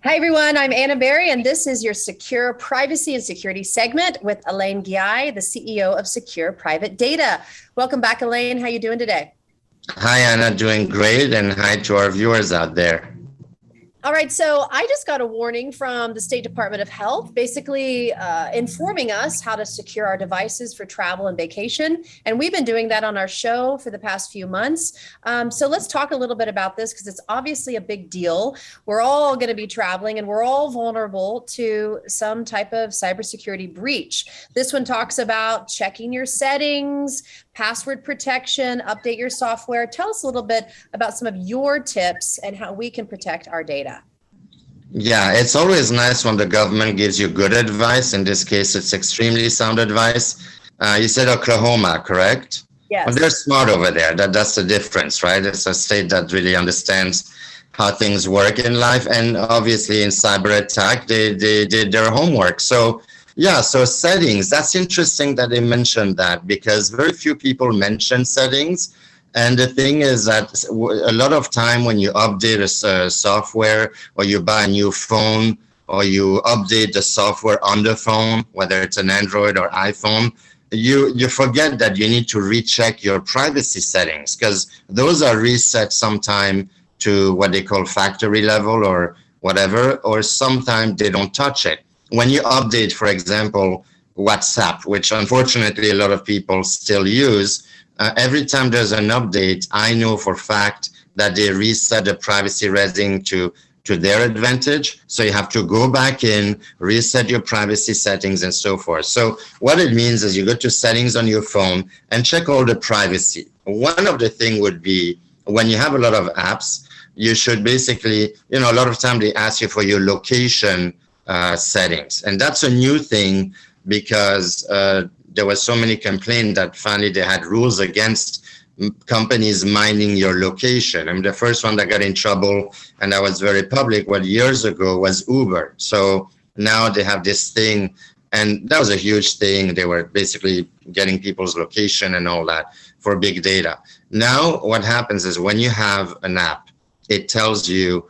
Hi, everyone. I'm Anna Berry, and this is your Secure Privacy and Security segment with Alain Ghiai, the CEO of Secure Private Data. Welcome back, Alain. How are you doing today? Hi, Anna. Doing great. And hi to our viewers out there. All right, so I just got a warning from the State Department of Health, basically informing us how to secure our devices for travel and vacation. And we've been doing that on our show for the past few months. So let's talk a little bit about this because it's obviously a big deal. We're all going to be traveling and we're all vulnerable to some type of cybersecurity breach. This one talks about checking your settings, password protection, update your software. Tell us a little bit about some of your tips and how we can protect our data. Yeah, it's always nice when the government gives you good advice. In this case, it's extremely sound advice. You said Oklahoma, correct? Yes. Well, they're smart over there. That's the difference, right? It's a state that really understands how things work in life. And obviously in cyber attack, they did their homework. So yeah, so settings, that's interesting that they mentioned that because very few people mention settings. And the thing is that a lot of time when you update a software or you buy a new phone or you update the software on the phone, whether it's an Android or iPhone, you forget that you need to recheck your privacy settings because those are reset sometime to what they call factory level or whatever, or sometimes they don't touch it. When you update, for example, WhatsApp, which unfortunately a lot of people still use, every time there's an update, I know for fact that they reset the privacy rating to their advantage. So you have to go back in, reset your privacy settings and so forth. So what it means is you go to settings on your phone and check all the privacy. One of the things would be when you have a lot of apps, you should basically, a lot of time they ask you for your location settings. And that's a new thing because there was so many complaints that finally they had rules against companies mining your location. I mean, the first one that got in trouble, and that was very public, years ago was Uber. So now they have this thing, and that was a huge thing. They were basically getting people's location and all that for big data. Now what happens is when you have an app, it tells you,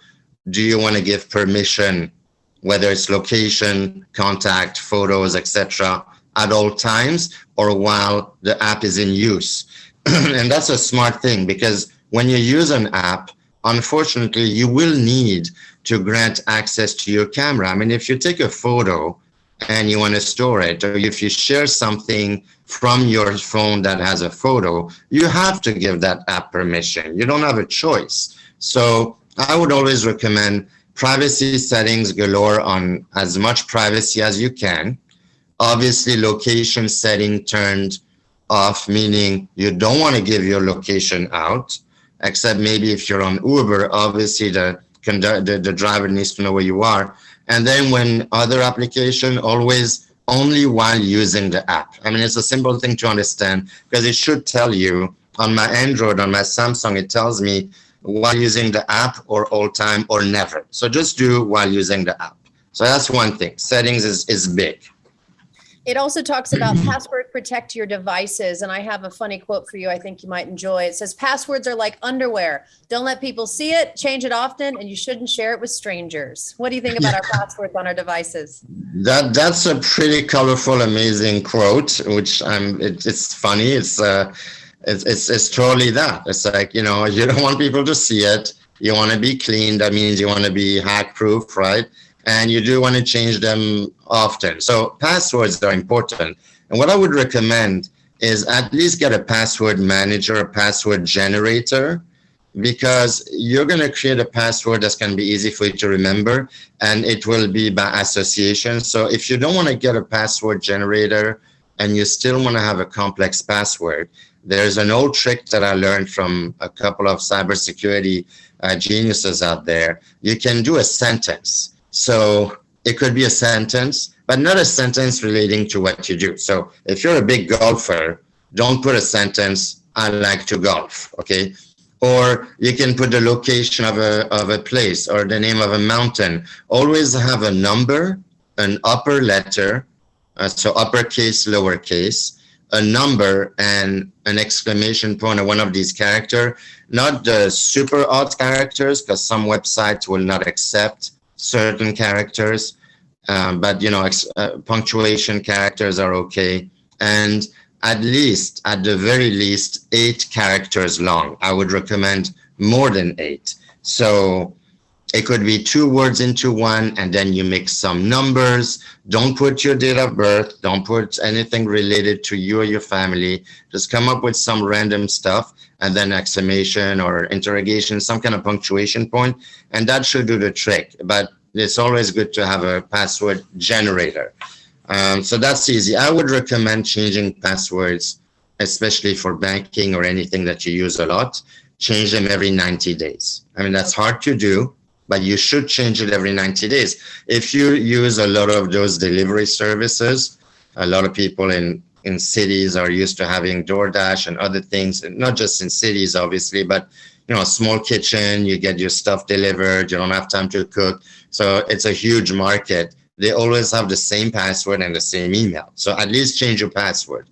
do you want to give permission, whether it's location, contact, photos, etc., at all times or while the app is in use. And that's a smart thing because when you use an app, unfortunately, you will need to grant access to your camera. I mean, if you take a photo and you want to store it, or if you share something from your phone that has a photo, you have to give that app permission. You don't have a choice. So I would always recommend privacy settings galore on as much privacy as you can. Obviously, location setting turned off, meaning you don't want to give your location out, except maybe if you're on Uber, obviously the driver needs to know where you are. And then when other application, always only while using the app. I mean, it's a simple thing to understand because it should tell you on my Android, on my Samsung, it tells me while using the app or all time or never. So just do while using the app. So that's one thing. Settings is big. It also talks about password protect your devices. And I have a funny quote for you I think you might enjoy. It says, passwords are like underwear. Don't let people see it, change it often, and you shouldn't share it with strangers. What do you think about our passwords on our devices? That's a pretty colorful, amazing quote, which it's funny. It's totally that. It's like, you don't want people to see it. You want to be clean. That means you want to be hack proof, right? And you do want to change them often. So passwords are important. And what I would recommend is at least get a password manager, a password generator, because you're going to create a password that's going to be easy for you to remember, and it will be by association. So if you don't want to get a password generator and you still want to have a complex password, there's an old trick that I learned from a couple of cybersecurity geniuses out there. You can do a sentence. So it could be a sentence, but not a sentence relating to what you do. So if you're a big golfer, don't put a sentence, I like to golf, okay? Or you can put the location of a place or the name of a mountain. Always have a number, an upper letter, so uppercase, lowercase, a number, and an exclamation point or one of these characters, not the super odd characters, because some websites will not accept certain characters, but punctuation characters are okay, and at the very least, 8 characters long. I would recommend more than 8. So it could be 2 words into one, and then you mix some numbers. Don't put your date of birth. Don't put anything related to you or your family. Just come up with some random stuff, and then exclamation or interrogation, some kind of punctuation point, and that should do the trick. But it's always good to have a password generator. So that's easy. I would recommend changing passwords, especially for banking or anything that you use a lot. Change them every 90 days. I mean, that's hard to do, but you should change it every 90 days. If you use a lot of those delivery services, a lot of people in cities are used to having DoorDash and other things, not just in cities, obviously, but a small kitchen, you get your stuff delivered, you don't have time to cook. So it's a huge market. They always have the same password and the same email. So at least change your password.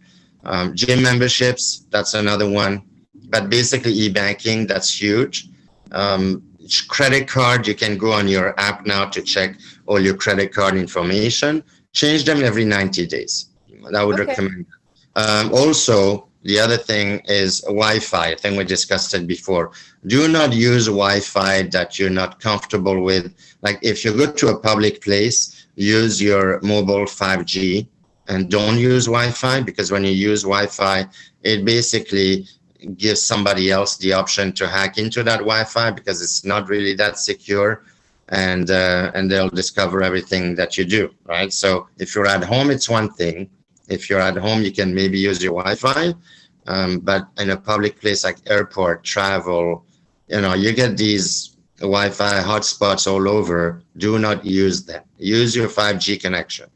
Gym memberships, that's another one. But basically e-banking, that's huge. Credit card, you can go on your app now to check all your credit card information. Change them every 90 days. I would recommend. Also, the other thing is Wi-Fi. I think we discussed it before. Do not use Wi-Fi that you're not comfortable with. Like if you go to a public place, use your mobile 5G and don't use Wi-Fi, because when you use Wi-Fi, it basically gives somebody else the option to hack into that Wi-Fi because it's not really that secure, and they'll discover everything that you do, right? So if you're at home, it's one thing. If you're at home, you can maybe use your Wi-Fi, but in a public place like airport, travel, you get these Wi-Fi hotspots all over. Do not use them. Use your 5G connection.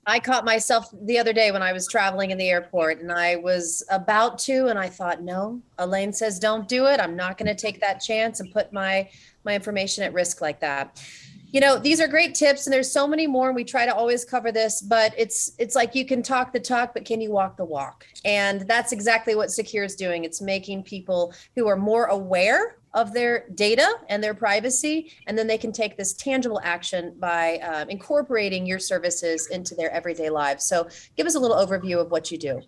I caught myself the other day when I was traveling in the airport, and I was about to, and I thought, no, Alain says don't do it. I'm not going to take that chance and put my information at risk like that. These are great tips, and there's so many more. And we try to always cover this, but it's like you can talk the talk, but can you walk the walk? And that's exactly what Sekur is doing. It's making people who are more aware of their data and their privacy, and then they can take this tangible action by incorporating your services into their everyday lives. So give us a little overview of what you do.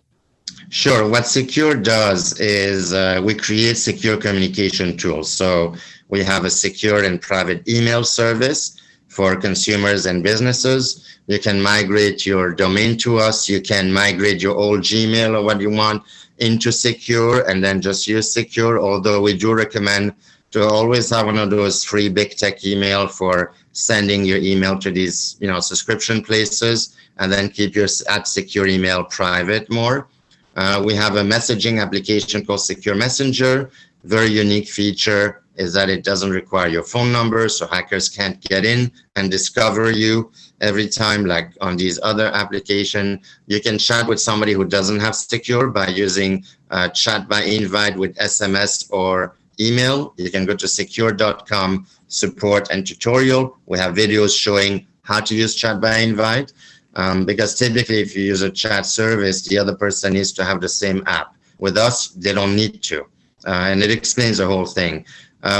Sure. What Sekur does is we create secure communication tools. So we have a secure and private email service for consumers and businesses. You can migrate your domain to us. You can migrate your old Gmail or what you want into Sekur and then just use Sekur, although we do recommend to always have one of those free big tech email for sending your email to these subscription places, and then keep your @Sekur email private more. We have a messaging application called Sekur Messenger. Very unique feature is that it doesn't require your phone number, so hackers can't get in and discover you every time. Like on these other applications, you can chat with somebody who doesn't have Sekur by using chat by invite with SMS or email. You can go to sekur.com support and tutorial. We have videos showing how to use chat by invite, because typically if you use a chat service, the other person needs to have the same app. With us, they don't need to, and it explains the whole thing.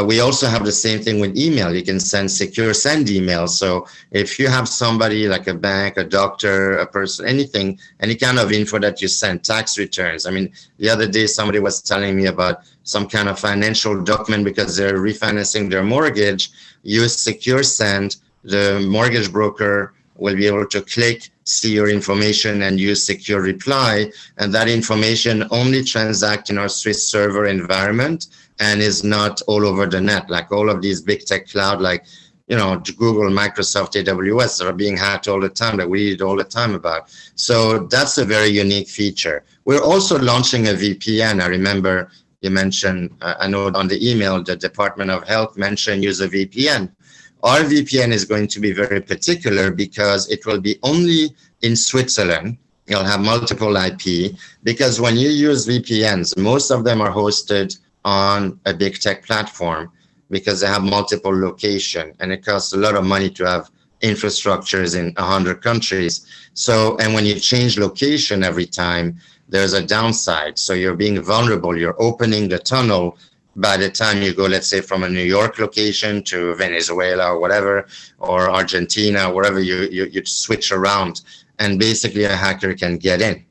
We also have the same thing with email. You can send Sekur send email. So if you have somebody like a bank, a doctor, a person, anything, any kind of info that you send, tax returns. I mean, the other day somebody was telling me about some kind of financial document because they're refinancing their mortgage. Use Sekur Send. The mortgage broker will be able to click, see your information, and use Sekur Reply. And that information only transacts in our Swiss server environment and is not all over the net, like all of these big tech cloud, like Google, Microsoft, AWS are being hacked all the time, that we read all the time about. So that's a very unique feature. We're also launching a VPN. I remember you mentioned, I know on the email, the Department of Health mentioned use a VPN. Our VPN is going to be very particular because it will be only in Switzerland. You'll have multiple IP, because when you use VPNs, most of them are hosted on a big tech platform because they have multiple locations, and it costs a lot of money to have infrastructures in 100 countries. So, and when you change location every time, there's a downside. So you're being vulnerable. You're opening the tunnel by the time you go, let's say from a New York location to Venezuela or whatever, or Argentina, wherever you switch around, and basically a hacker can get in.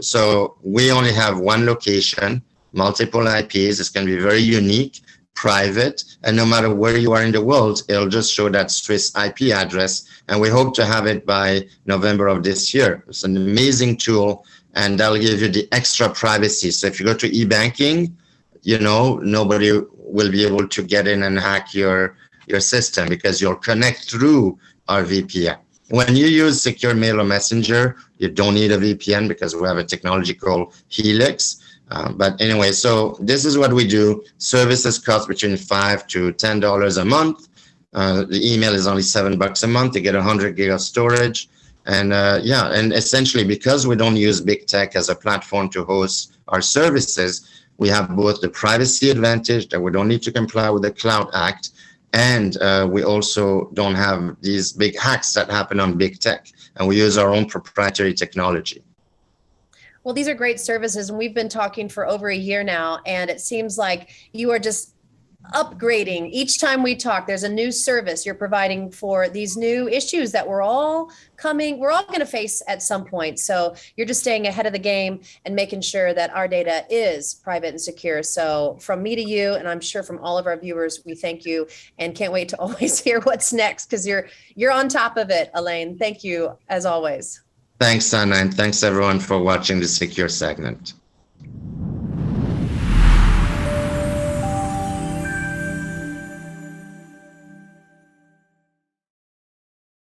So we only have one location, multiple IPs. It's going to be very unique, private, and no matter where you are in the world, it'll just show that Swiss IP address. And we hope to have it by November of this year. It's an amazing tool, and that'll give you the extra privacy. So if you go to e-banking, you know, nobody will be able to get in and hack your system because you'll connect through our VPN. When you use Secure Mail or Messenger, you don't need a VPN because we have a technology called Helix. But anyway, so this is what we do. Services cost between $5 to $10 a month. The email is only $7 a month. You get 100 gig of storage. And yeah, and essentially because we don't use big tech as a platform to host our services, we have both the privacy advantage that we don't need to comply with the Cloud Act, and we also don't have these big hacks that happen on big tech, and we use our own proprietary technology. Well, these are great services, and we've been talking for over a year now, and it seems like you are just upgrading each time we talk. There's a new service you're providing for these new issues that we're all going to face at some point. So you're just staying ahead of the game and making sure that our data is private and secure. So from me to you, and I'm sure from all of our viewers, we thank you and can't wait to always hear what's next, because you're on top of it, Alain. Thank you as always. Thanks, Anna, and thanks everyone for watching the Secure segment.